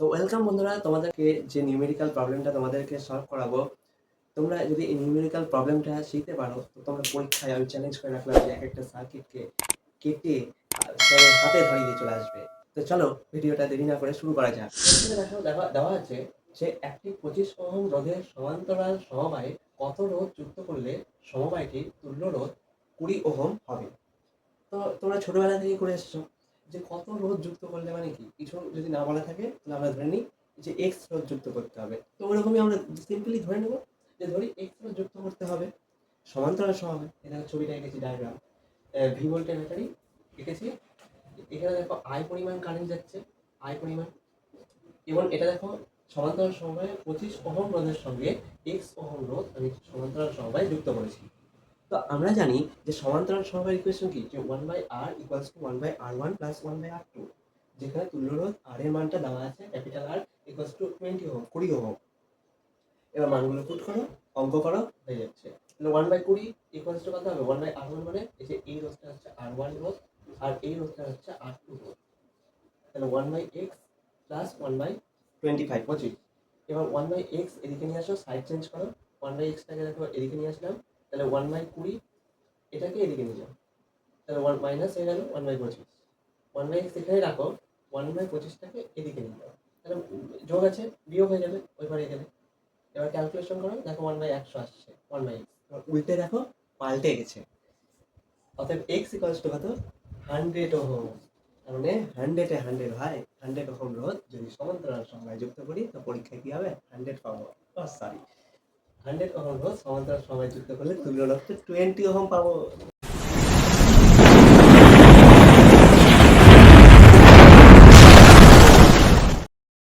তো ওয়েলকাম বন্ধুরা, তোমাদেরকে যে নিউমেরিক্যাল প্রবলেমটা তোমাদেরকে সলভ করাবো। তোমরা যদি এই নিউমেরিক্যাল প্রবলেমটা শিখতে পারো তো তোমরা পরীক্ষায় আমি চ্যালেঞ্জ করে রাখলাম যে এক একটা সার্কিটকে কেটে স্যারের হাতে ধরিয়ে দিয়ে চলে আসবে। তো চলো ভিডিওটা দেরি না করে শুরু করা যাক। এখানে দেখো দেওয়া আছে যে একটি 25 ওহম রোধের সমান্তরাল সমবায়ে কত রোধ যুক্ত করলে সমবায়টির তুল্য রোধ 20 ওহম হবে। তো তোমরা ছোটবেলা থেকেই করে এসছো যে কত রোধ যুক্ত করলে মানে কি কিছু যদি না বলা থাকে তাহলে আমরা ধরে নিই যে এক্স রোধ যুক্ত করতে হবে। তো ওরকমই আমরা সিম্পলি ধরে নেবো যে ধরি এক্স রোধ যুক্ত করতে হবে সমান্তরাল সমবায়। এখানে ছবিটা এঁকেছি, ডায়াগ্রাম ভি ভোল্টের ব্যাটারি এঁকেছি। এখানে দেখো আই পরিমাণ কারেন্ট যাচ্ছে, আই পরিমাণ, এবং এটা দেখো সমান্তরাল সমবায়ে 25 ওহম রোধের সঙ্গে এক্স ওহম রোধ আমি সমান্তরাল সমবায়ে যুক্ত করেছি। তো আমরা জানি যে সমান্তরাল সমবায়ের ইকুয়েশন কি, যে 1/r equals to 1/r1 plus 1/r2, যেখানে তুল্যরোধ আর এর মানটা দেওয়া আছে capital R equals to 20 ohm, 20 ohm. এবার মানগুলো পুট করো, অঙ্ক করো, হয়ে যাচ্ছে। তাহলে 1/20 ইকুয়ালস টু কত হবে? 1/r1 মানে এই যে এই রোধটা হচ্ছে r1 রোধ আর এই রোধটা হচ্ছে r2 রোধ। তাহলে 1/x প্লাস 1/25, 25। এবার 1/x এদিকে নিয়ে আসো, সাইড চেঞ্জ করো। 1/x-টাকে দেখো এদিকে নিয়ে আসলাম, তাহলে 1/20 এটাকে এদিকে নিয়ে যাও, তাহলে 1 মাইনাস হয়ে গেল 1/25। 1/x এখানে রাখো, 1/25টাকে এদিকে নিয়ে যাও, তাহলে যোগ আছে বিয়োগ হয়ে যাবে ওই পারে গেলে। এবার ক্যালকুলেশন করো, দেখো 1/100 আসছে 1/x। উল্টে দেখো পাল্টে গেছে, অতএব x ইকুয়ালস টু কত? 100 ওহম। তার মানে 100-এ 100 ভাই, 100 ওহম রোধ যদি সমান্তরাল সমবায়ে যুক্ত করি তো পরীক্ষায় কি হবে? 100 পাবো। সরি, 100 ওহম রোধ সমান্তরাল সমবায়ে যুক্ত করলে তুল্য রোধটা 20 ওহম পাবো।